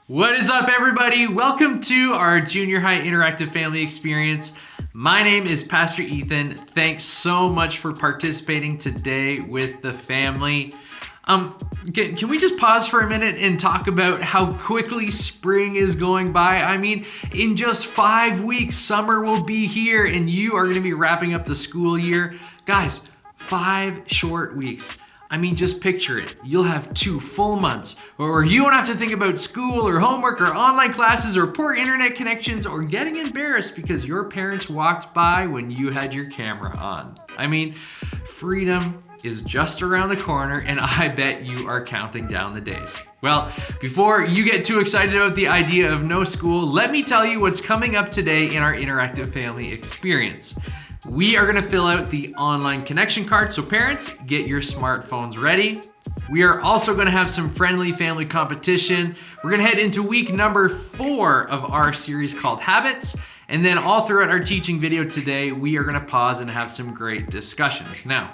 What is up, everybody? Welcome to our junior high interactive family experience. My name is Pastor Ethan. Thanks so much for participating today with the family. Can we just pause for a minute and talk about how quickly spring is going by? I mean, in just 5 weeks, summer will be here and you are going to be wrapping up the school year. Guys, 5 short weeks. I mean, just picture it. You'll have 2 full months, or you won't have to think about school or homework or online classes or poor internet connections or getting embarrassed because your parents walked by when you had your camera on. I mean, freedom is just around the corner, and I bet you are counting down the days. Well, before you get too excited about the idea of no school, let me tell you what's coming up today in our interactive family experience. We are going to fill out the online connection card, so parents, get your smartphones ready. We are also going to have some friendly family competition. We're going to head into week number 4 of our series called Habits. And then all throughout our teaching video today, we are going to pause and have some great discussions. Now,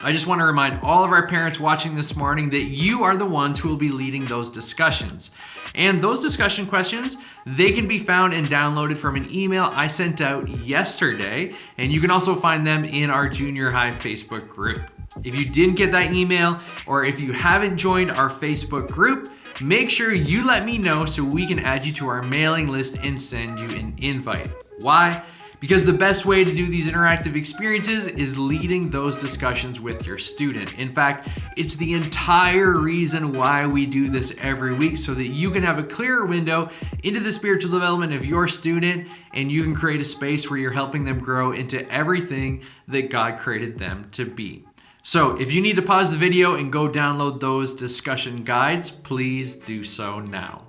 I just want to remind all of our parents watching this morning that you are the ones who will be leading those discussions. And those discussion questions, they can be found and downloaded from an email I sent out yesterday. And you can also find them in our junior high Facebook group. If you didn't get that email, or if you haven't joined our Facebook group, make sure you let me know so we can add you to our mailing list and send you an invite. Why? Because the best way to do these interactive experiences is leading those discussions with your student. In fact, it's the entire reason why we do this every week, so that you can have a clearer window into the spiritual development of your student, and you can create a space where you're helping them grow into everything that God created them to be. So if you need to pause the video and go download those discussion guides, please do so now.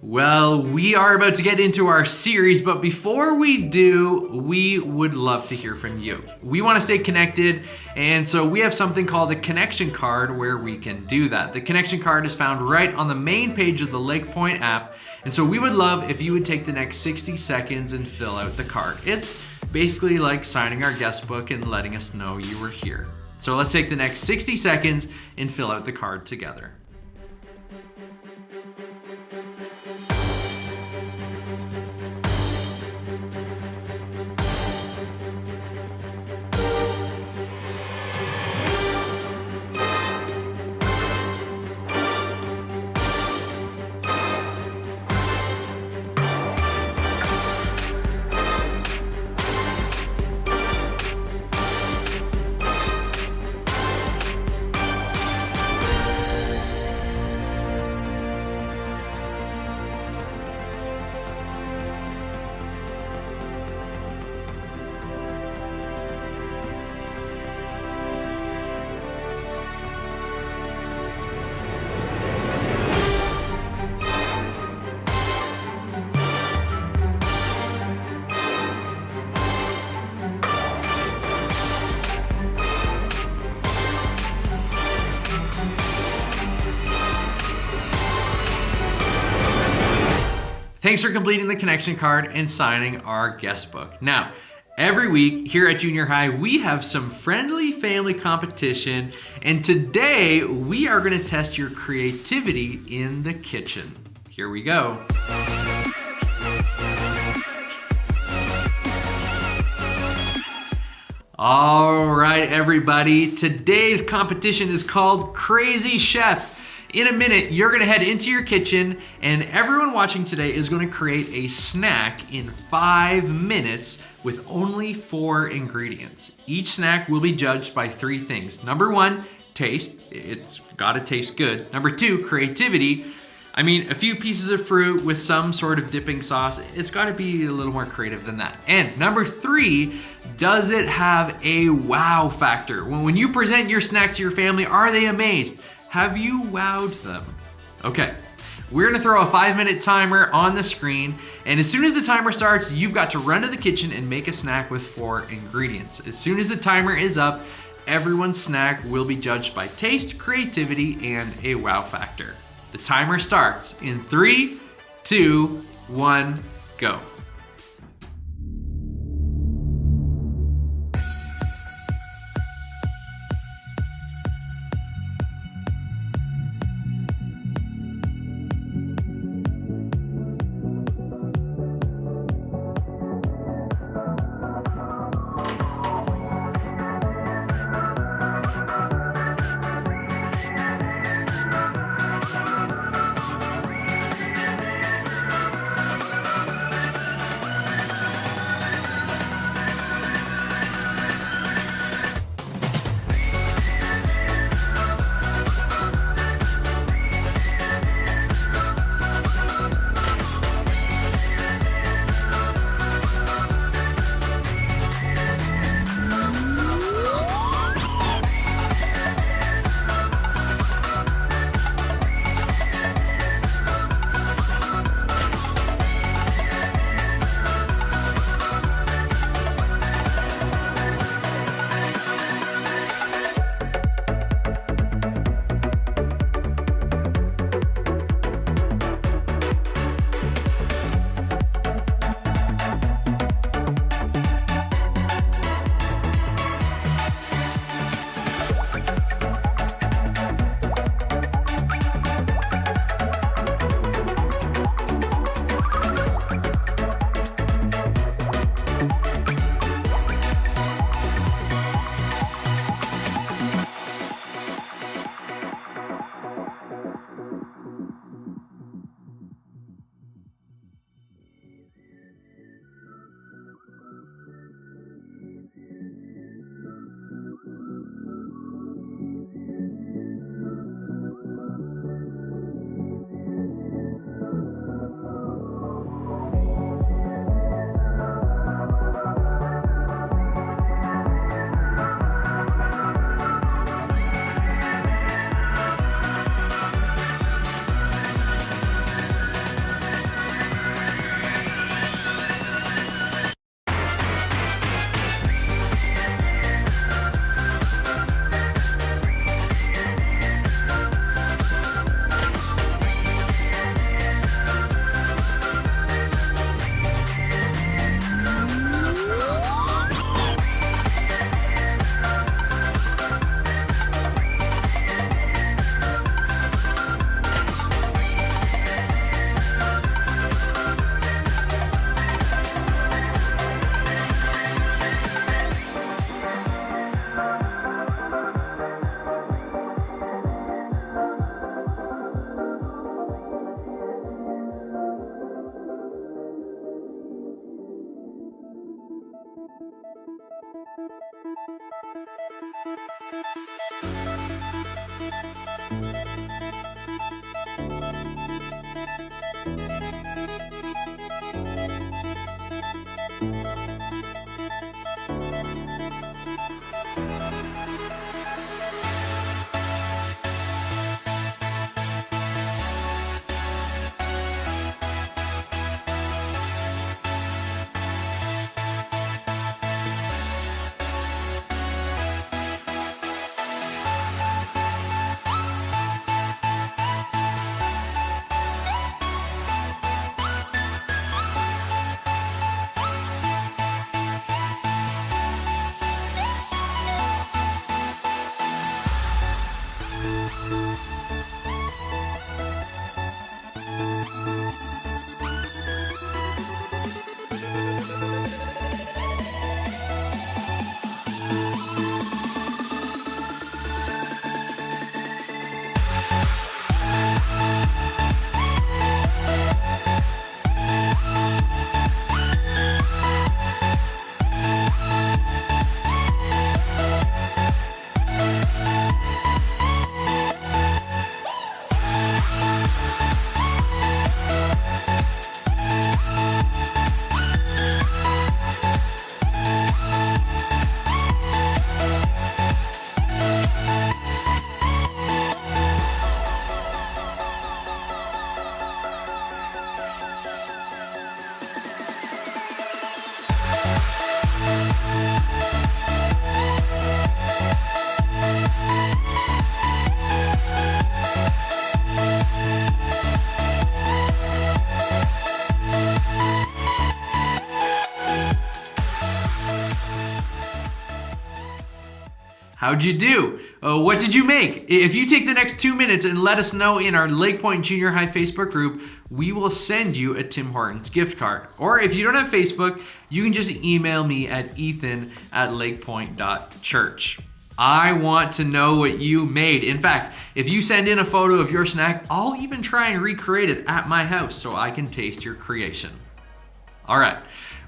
Well, we are about to get into our series, but before we do, we would love to hear from you. We want to stay connected, and so we have something called a connection card where we can do that. The connection card is found right on the main page of the LakePoint app, and so we would love if you would take the next 60 seconds and fill out the card. It's basically like signing our guest book and letting us know you were here. So let's take the next 60 seconds and fill out the card together. Thanks for completing the connection card and signing our guest book. Now, every week here at Junior High, we have some friendly family competition, and today we are going to test your creativity in the kitchen. Here we go. All right, everybody. Today's competition is called Crazy Chef. In a minute, you're going to head into your kitchen, and everyone watching today is going to create a snack in 5 minutes with only 4 ingredients. Each snack will be judged by 3 things. Number 1, taste. It's got to taste good. Number 2, creativity. I mean, a few pieces of fruit with some sort of dipping sauce. It's got to be a little more creative than that. And number 3, does it have a wow factor? When you present your snack to your family, are they amazed? Have you wowed them? Okay, we're gonna throw a 5-minute timer on the screen, and as soon as the timer starts, you've got to run to the kitchen and make a snack with 4 ingredients. As soon as the timer is up, everyone's snack will be judged by taste, creativity, and a wow factor. The timer starts in 3, 2, 1, go. How'd you do? What did you make? If you take the next 2 minutes and let us know in our LakePoint Jr High Facebook group, we will send you a Tim Hortons gift card. Or if you don't have Facebook, you can just email me at ethan@lakepoint.church. I want to know what you made. In fact, if you send in a photo of your snack, I'll even try and recreate it at my house so I can taste your creation. All right,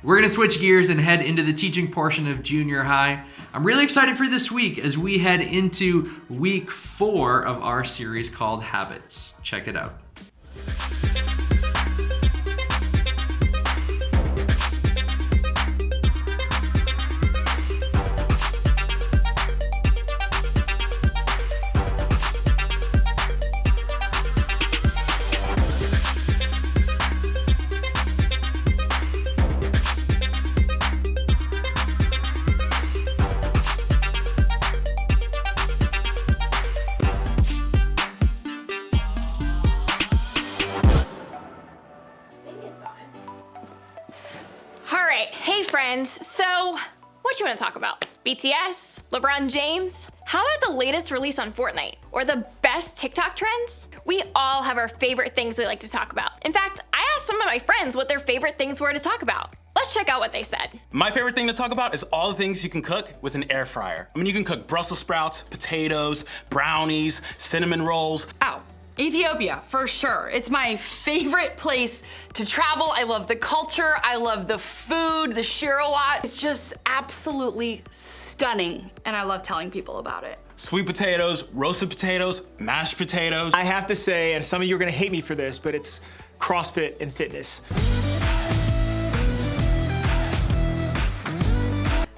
we're gonna switch gears and head into the teaching portion of junior high. I'm really excited for this week as we head into week 4 of our series called Habits. Check it out. So, what you want to talk about? BTS? LeBron James? How about the latest release on Fortnite? Or the best TikTok trends? We all have our favorite things we like to talk about. In fact, I asked some of my friends what their favorite things were to talk about. Let's check out what they said. My favorite thing to talk about is all the things you can cook with an air fryer. I mean, you can cook Brussels sprouts, potatoes, brownies, cinnamon rolls. Ow. Ethiopia, for sure. It's my favorite place to travel. I love the culture. I love the food, the shirawat. It's just absolutely stunning, and I love telling people about it. Sweet potatoes, roasted potatoes, mashed potatoes. I have to say, and some of you are gonna hate me for this, but it's CrossFit and fitness.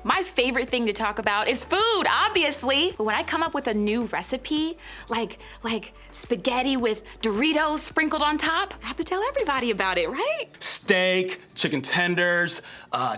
My favorite thing to talk about is food, obviously. But when I come up with a new recipe, like spaghetti with Doritos sprinkled on top, I have to tell everybody about it, right? Steak, chicken tenders,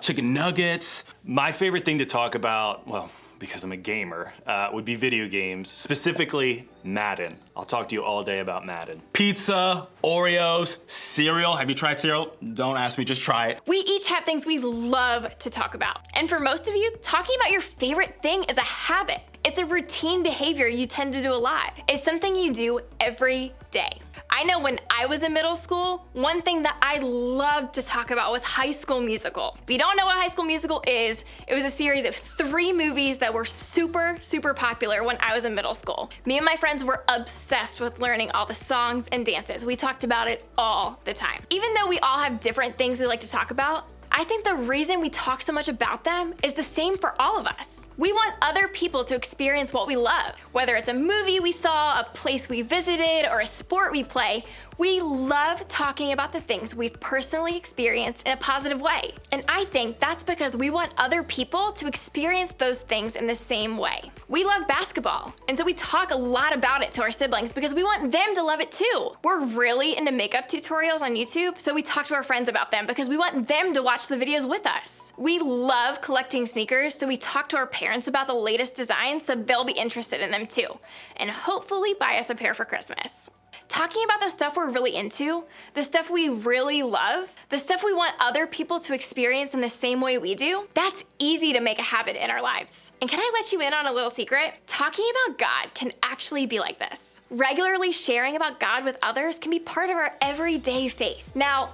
chicken nuggets. My favorite thing to talk about, well, because I'm a gamer, would be video games, specifically Madden. I'll talk to you all day about Madden. Pizza, Oreos, cereal. Have you tried cereal? Don't ask me, just try it. We each have things we love to talk about. And for most of you, talking about your favorite thing is a habit. It's a routine behavior you tend to do a lot. It's something you do every day. I know when I was in middle school, one thing that I loved to talk about was High School Musical. If you don't know what High School Musical is, it was a series of 3 movies that were super popular when I was in middle school. Me and my friends were obsessed with learning all the songs and dances. We talked about it all the time. Even though we all have different things we like to talk about, I think the reason we talk so much about them is the same for all of us. We want other people to experience what we love. Whether it's a movie we saw, a place we visited, or a sport we play, we love talking about the things we've personally experienced in a positive way. And I think that's because we want other people to experience those things in the same way. We love basketball, and so we talk a lot about it to our siblings because we want them to love it too. We're really into makeup tutorials on YouTube, so we talk to our friends about them because we want them to watch the videos with us. We love collecting sneakers, so we talk to our parents about the latest designs so they'll be interested in them too, and hopefully buy us a pair for Christmas. Talking about the stuff we're really into, the stuff we really love, the stuff we want other people to experience in the same way we do, that's easy to make a habit in our lives. And can I let you in on a little secret? Talking about God can actually be like this. Regularly sharing about God with others can be part of our everyday faith. Now,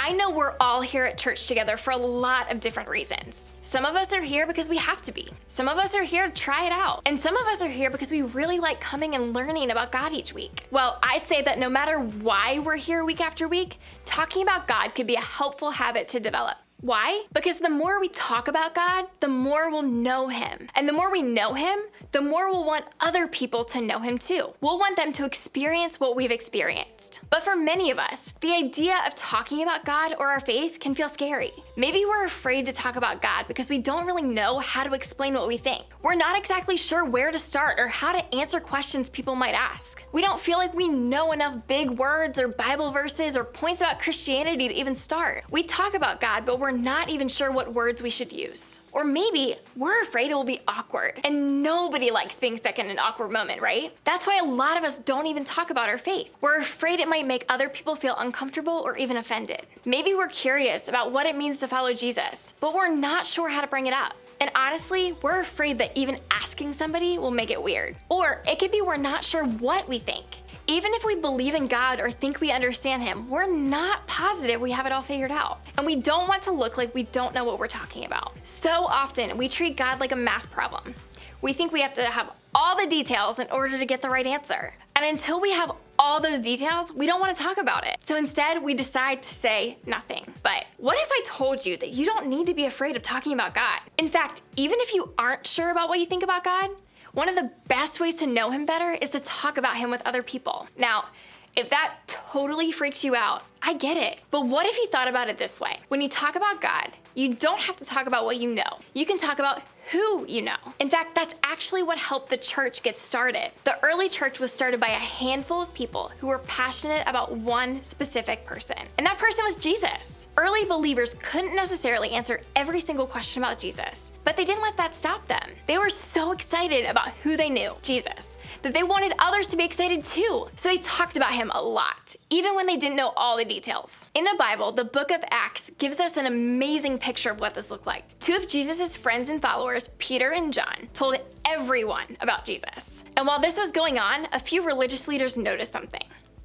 I know we're all here at church together for a lot of different reasons. Some of us are here because we have to be. Some of us are here to try it out. And some of us are here because we really like coming and learning about God each week. Well, I'd say that no matter why we're here week after week, talking about God could be a helpful habit to develop. Why? Because the more we talk about God, the more we'll know Him. And the more we know Him, the more we'll want other people to know Him too. We'll want them to experience what we've experienced. But for many of us, the idea of talking about God or our faith can feel scary. Maybe we're afraid to talk about God because we don't really know how to explain what we think. We're not exactly sure where to start or how to answer questions people might ask. We don't feel like we know enough big words or Bible verses or points about Christianity to even start. We talk about God, but we're not even sure what words we should use. Or maybe we're afraid it will be awkward, and nobody likes being stuck in an awkward moment, right? That's why a lot of us don't even talk about our faith. We're afraid it might make other people feel uncomfortable or even offended. Maybe we're curious about what it means to follow Jesus, but we're not sure how to bring it up. And honestly, we're afraid that even asking somebody will make it weird. Or it could be we're not sure what we think. Even if we believe in God or think we understand Him, we're not positive we have it all figured out. And we don't want to look like we don't know what we're talking about. So often, we treat God like a math problem. We think we have to have all the details in order to get the right answer. And until we have all those details, we don't want to talk about it. So instead, we decide to say nothing. But what if I told you that you don't need to be afraid of talking about God? In fact, even if you aren't sure about what you think about God, one of the best ways to know Him better is to talk about Him with other people. Now, if that totally freaks you out, I get it. But what if you thought about it this way? When you talk about God, you don't have to talk about what you know. You can talk about who you know. In fact, that's actually what helped the church get started. The early church was started by a handful of people who were passionate about one specific person, and that person was Jesus. Early believers couldn't necessarily answer every single question about Jesus, but they didn't let that stop them. They were so excited about who they knew, Jesus, that they wanted others to be excited too. So they talked about Him a lot, even when they didn't know all the details. In the Bible, the book of Acts gives us an amazing picture of what this looked like. Two of Jesus' friends and followers, Peter and John, told everyone about Jesus. And while this was going on, a few religious leaders noticed something.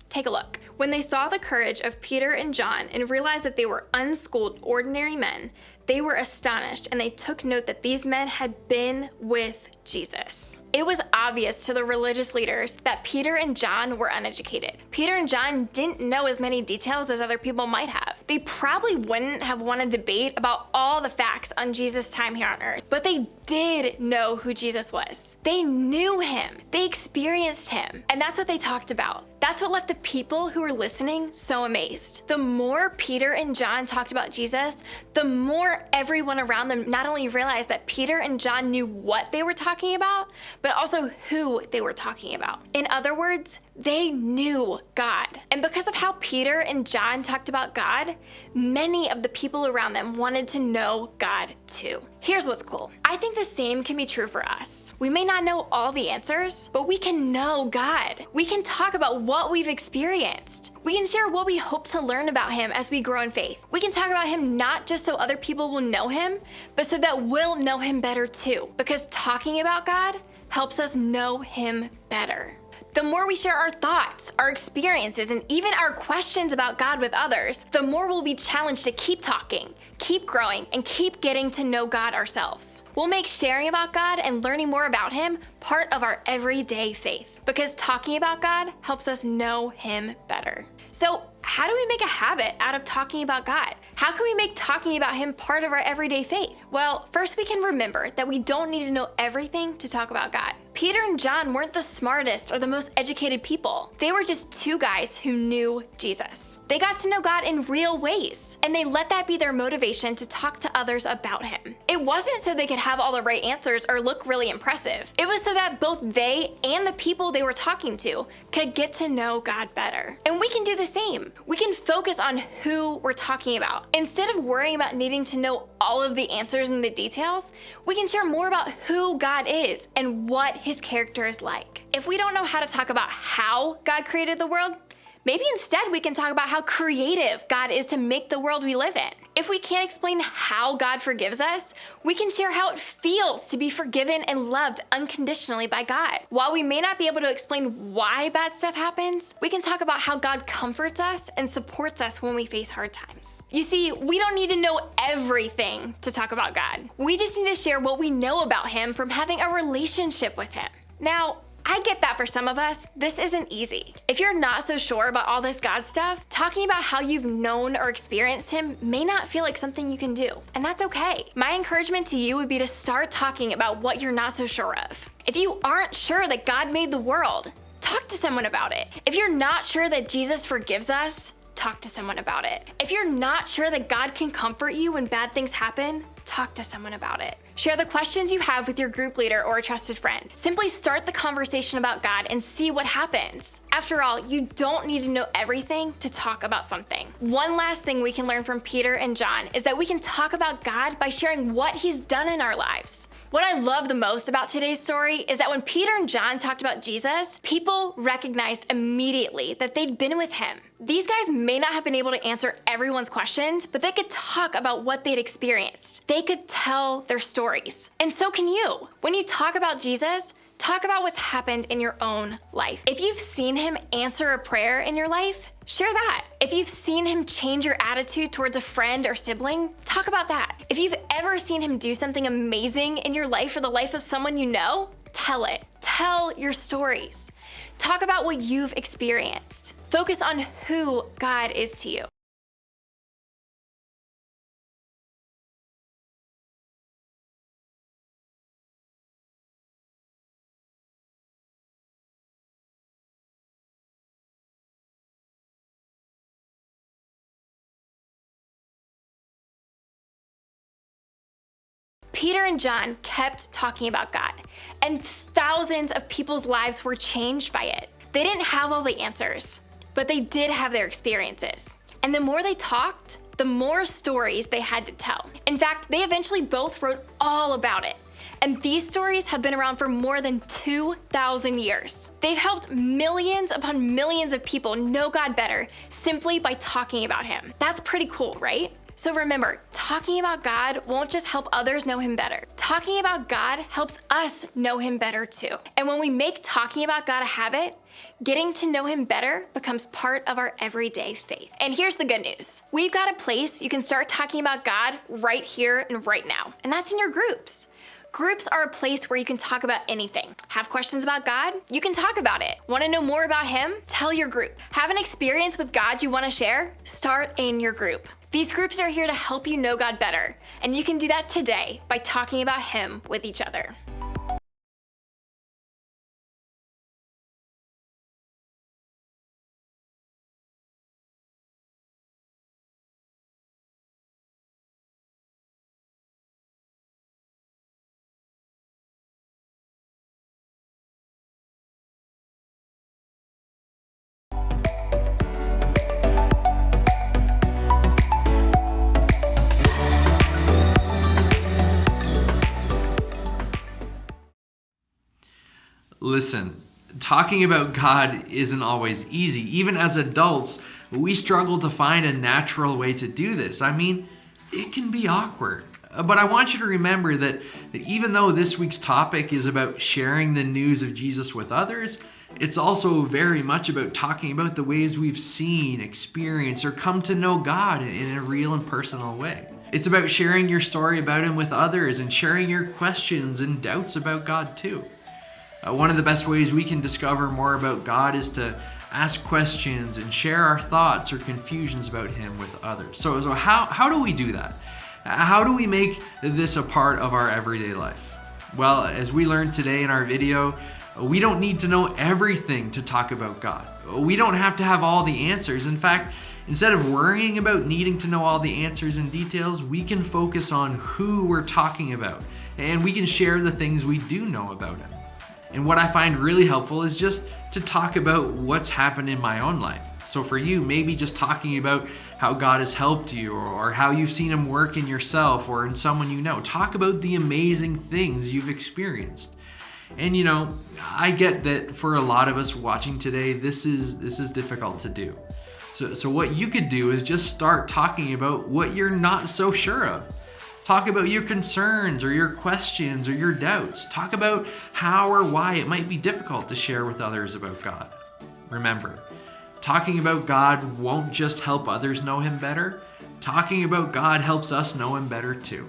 Take a look. When they saw the courage of Peter and John and realized that they were unschooled, ordinary men, they were astonished, and they took note that these men had been with Jesus. It was obvious to the religious leaders that Peter and John were uneducated. Peter and John didn't know as many details as other people might have. They probably wouldn't have won a debate about all the facts on Jesus' time here on earth, but they did know who Jesus was. They knew Him. They experienced Him. And that's what they talked about. That's what left the people who were listening so amazed. The more Peter and John talked about Jesus, the more everyone around them not only realized that Peter and John knew what they were talking about, but also who they were talking about. In other words, they knew God. And because of how Peter and John talked about God, many of the people around them wanted to know God too. Here's what's cool. I think the same can be true for us. We may not know all the answers, but we can know God. We can talk about what we've experienced. We can share what we hope to learn about Him as we grow in faith. We can talk about Him not just so other people will know Him, but so that we'll know Him better too. Because talking about God helps us know Him better. The more we share our thoughts, our experiences, and even our questions about God with others, the more we'll be challenged to keep talking, keep growing, and keep getting to know God ourselves. We'll make sharing about God and learning more about Him part of our everyday faith, because talking about God helps us know Him better. So, how do we make a habit out of talking about God? How can we make talking about Him part of our everyday faith? Well, first we can remember that we don't need to know everything to talk about God. Peter and John weren't the smartest or the most educated people. They were just two guys who knew Jesus. They got to know God in real ways, and they let that be their motivation to talk to others about Him. It wasn't so they could have all the right answers or look really impressive. It was so that both they and the people they were talking to could get to know God better. And we can do the same. We can focus on who we're talking about. Instead of worrying about needing to know all of the answers and the details, we can share more about who God is and what His character is like. If we don't know how to talk about how God created the world, maybe instead we can talk about how creative God is to make the world we live in. If we can't explain how God forgives us, we can share how it feels to be forgiven and loved unconditionally by God. While we may not be able to explain why bad stuff happens, we can talk about how God comforts us and supports us when we face hard times. You see, we don't need to know everything to talk about God. We just need to share what we know about Him from having a relationship with Him. Now, I get that for some of us, this isn't easy. If you're not so sure about all this God stuff, talking about how you've known or experienced Him may not feel like something you can do, and that's okay. My encouragement to you would be to start talking about what you're not so sure of. If you aren't sure that God made the world, talk to someone about it. If you're not sure that Jesus forgives us, talk to someone about it. If you're not sure that God can comfort you when bad things happen, talk to someone about it. Share the questions you have with your group leader or a trusted friend. Simply start the conversation about God and see what happens. After all, you don't need to know everything to talk about something. One last thing we can learn from Peter and John is that we can talk about God by sharing what He's done in our lives. What I love the most about today's story is that when Peter and John talked about Jesus, people recognized immediately that they'd been with Him. These guys may not have been able to answer everyone's questions, but they could talk about what they'd experienced. They could tell their stories. And so can you. When you talk about Jesus, talk about what's happened in your own life. If you've seen him answer a prayer in your life, share that. If you've seen him change your attitude towards a friend or sibling, talk about that. If you've ever seen him do something amazing in your life or the life of someone you know, tell it. Tell your stories. Talk about what you've experienced. Focus on who God is to you. Peter and John kept talking about God, and thousands of people's lives were changed by it. They didn't have all the answers, but they did have their experiences. And the more they talked, the more stories they had to tell. In fact, they eventually both wrote all about it. And these stories have been around for more than 2,000 years. They've helped millions upon millions of people know God better simply by talking about him. That's pretty cool, right? So remember, talking about God won't just help others know him better. Talking about God helps us know him better too. And when we make talking about God a habit, getting to know him better becomes part of our everyday faith. And here's the good news. We've got a place you can start talking about God right here and right now, and that's in your groups. Groups are a place where you can talk about anything. Have questions about God? You can talk about it. Want to know more about him? Tell your group. Have an experience with God you want to share? Start in your group. These groups are here to help you know God better, and you can do that today by talking about him with each other. Listen, talking about God isn't always easy. Even as adults, we struggle to find a natural way to do this. I mean, it can be awkward. But I want you to remember that even though this week's topic is about sharing the news of Jesus with others, it's also very much about talking about the ways we've seen, experienced, or come to know God in a real and personal way. It's about sharing your story about him with others and sharing your questions and doubts about God too. One of the best ways we can discover more about God is to ask questions and share our thoughts or confusions about him with others. So how do we do that? How do we make this a part of our everyday life? Well, as we learned today in our video, we don't need to know everything to talk about God. We don't have to have all the answers. In fact, instead of worrying about needing to know all the answers and details, we can focus on who we're talking about, and we can share the things we do know about him. And what I find really helpful is just to talk about what's happened in my own life. So for you, maybe just talking about how God has helped you or how you've seen him work in yourself or in someone you know. Talk about the amazing things you've experienced. And you know, I get that for a lot of us watching today, this is difficult to do. So what you could do is just start talking about what you're not so sure of. Talk about your concerns or your questions or your doubts. Talk about how or why it might be difficult to share with others about God. Remember, talking about God won't just help others know him better. Talking about God helps us know him better too.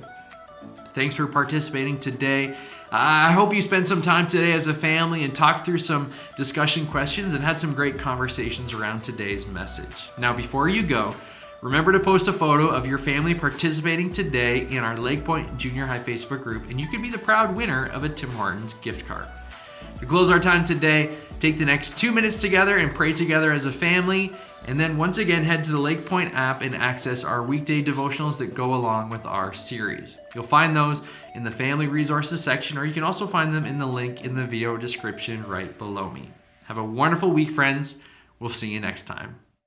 Thanks for participating today. I hope you spent some time today as a family and talked through some discussion questions and had some great conversations around today's message. Now, before you go, remember to post a photo of your family participating today in our LakePoint Jr High Facebook group, and you could be the proud winner of a Tim Hortons gift card. To close our time today, take the next 2 minutes together and pray together as a family, and then once again head to the LakePoint app and access our weekday devotionals that go along with our series. You'll find those in the Family Resources section, or you can also find them in the link in the video description right below me. Have a wonderful week, friends. We'll see you next time.